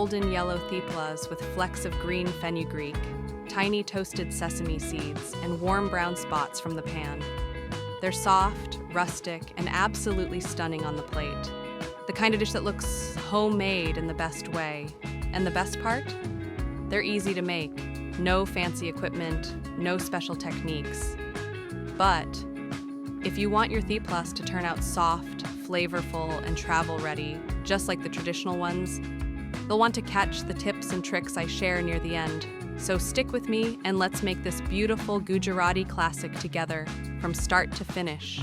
golden yellow theplas with flecks of green fenugreek, tiny toasted sesame seeds, and warm brown spots from the pan. They're soft, rustic, and absolutely stunning on the plate. The kind of dish that looks homemade in the best way. And the best part? They're easy to make. No fancy equipment, no special techniques. But if you want your theplas to turn out soft, flavorful, and travel-ready, just like the traditional ones, they'll want to catch the tips and tricks I share near the end. So stick with me and let's make this beautiful Gujarati classic together, from start to finish.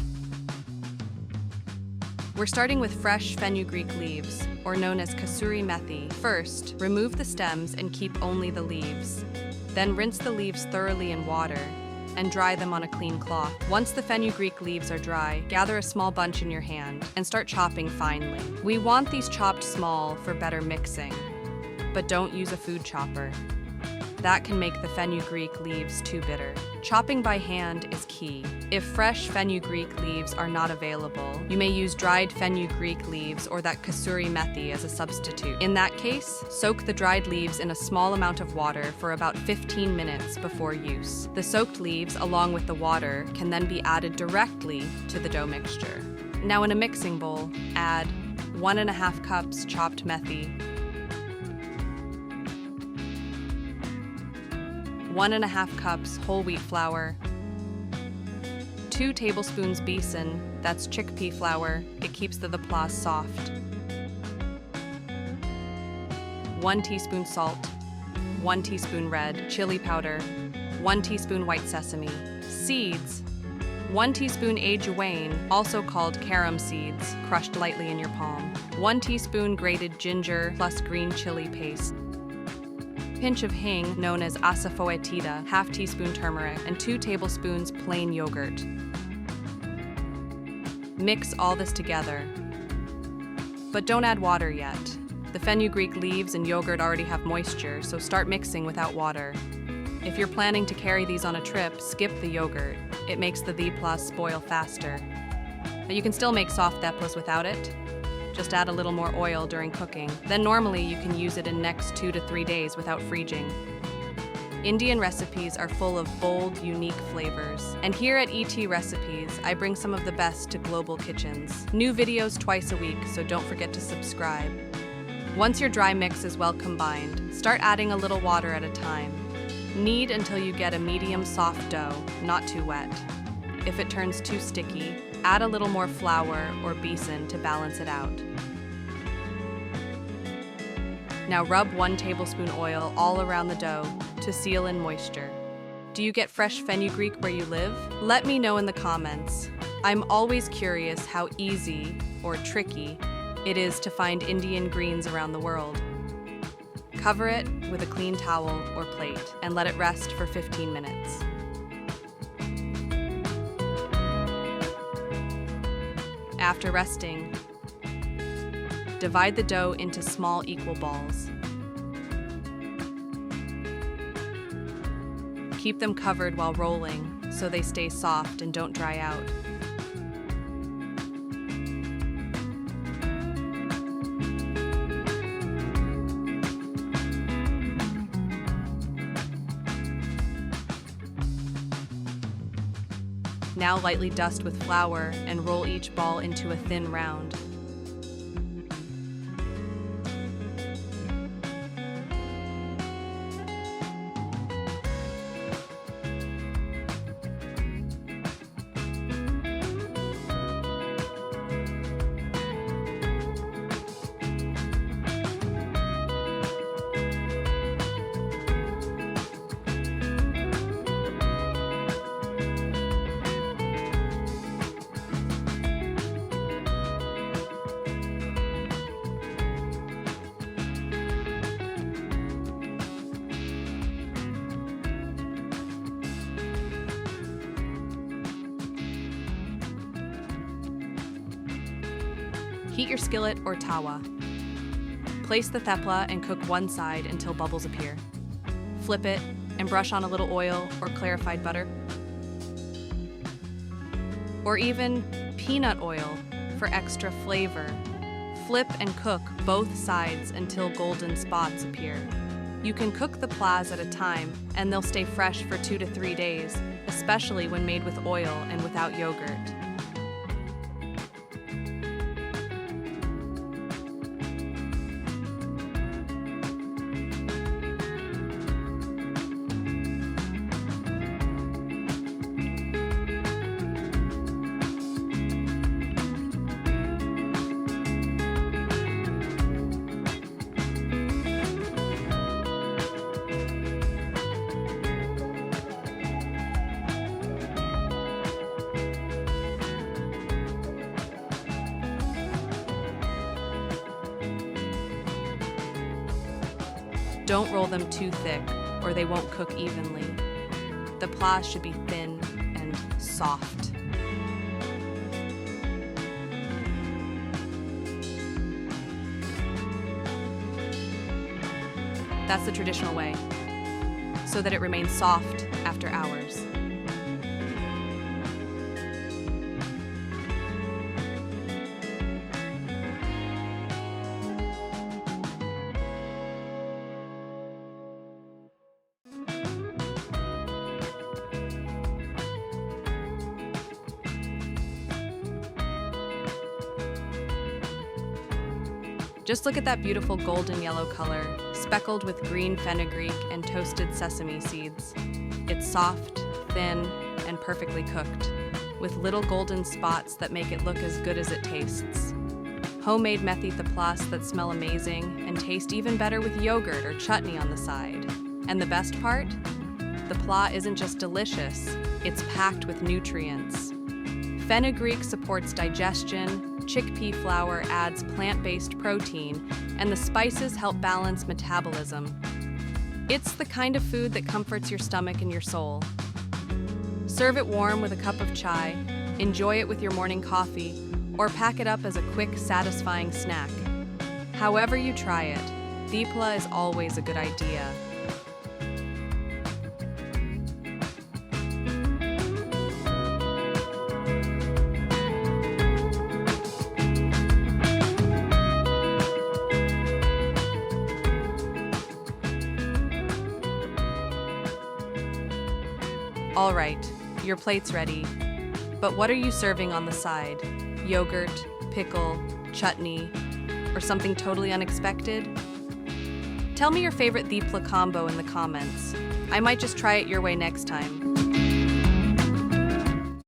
We're starting with fresh fenugreek leaves, or known as kasuri methi. First, remove the stems and keep only the leaves. Then rinse the leaves thoroughly in water and dry them on a clean cloth. Once the fenugreek leaves are dry, gather a small bunch in your hand and start chopping finely. We want these chopped small for better mixing, but don't use a food chopper. That can make the fenugreek leaves too bitter. Chopping by hand is key. If fresh fenugreek leaves are not available, you may use dried fenugreek leaves or that kasuri methi as a substitute. In that case, soak the dried leaves in a small amount of water for about 15 minutes before use. The soaked leaves, along with the water, can then be added directly to the dough mixture. Now in a mixing bowl, add 1.5 cups chopped methi, 1.5 cups whole wheat flour, 2 tablespoons besan, that's chickpea flour, it keeps the theplas soft, 1 teaspoon salt, 1 teaspoon red chili powder, 1 teaspoon white sesame, seeds, 1 teaspoon ajwain, also called carom seeds, crushed lightly in your palm, 1 teaspoon grated ginger plus green chili paste, pinch of hing known as asafoetida, half teaspoon turmeric, and 2 tablespoons plain yogurt. Mix all this together, but don't add water yet. The fenugreek leaves and yogurt already have moisture, so start mixing without water. If you're planning to carry these on a trip, skip the yogurt. It makes the theplas spoil faster. But you can still make soft theplas without it. Just add a little more oil during cooking. Then normally you can use it in next 2 to 3 days without freezing. Indian recipes are full of bold, unique flavors. And here at ET Recipes, I bring some of the best to global kitchens. New videos twice a week, so don't forget to subscribe. Once your dry mix is well combined, start adding a little water at a time. Knead until you get a medium soft dough, not too wet. If it turns too sticky, add a little more flour or besan to balance it out. Now rub 1 tablespoon oil all around the dough to seal in moisture. Do you get fresh fenugreek where you live? Let me know in the comments. I'm always curious how easy or tricky it is to find Indian greens around the world. Cover it with a clean towel or plate and let it rest for 15 minutes. After resting, divide the dough into small equal balls. Keep them covered while rolling so they stay soft and don't dry out. Now lightly dust with flour and roll each ball into a thin round. Heat your skillet or tawa. Place the thepla and cook one side until bubbles appear. Flip it and brush on a little oil or clarified butter. Or even peanut oil for extra flavor. Flip and cook both sides until golden spots appear. You can cook the plas at a time, and they'll stay fresh for 2 to 3 days, especially when made with oil and without yogurt. Don't roll them too thick, or they won't cook evenly. The plas should be thin and soft. That's the traditional way, so that it remains soft after hours. Just look at that beautiful golden yellow color, speckled with green fenugreek and toasted sesame seeds. It's soft, thin, and perfectly cooked, with little golden spots that make it look as good as it tastes. Homemade Methi Thepla that smell amazing and taste even better with yogurt or chutney on the side. And the best part? The pla isn't just delicious, it's packed with nutrients. Fenugreek supports digestion, chickpea flour adds plant-based protein, and the spices help balance metabolism. It's the kind of food that comforts your stomach and your soul. Serve it warm with a cup of chai, enjoy it with your morning coffee, or pack it up as a quick, satisfying snack. However you try it, thepla is always a good idea. All right, your plate's ready. But what are you serving on the side? Yogurt, pickle, chutney, or something totally unexpected? Tell me your favorite thepla combo in the comments. I might just try it your way next time.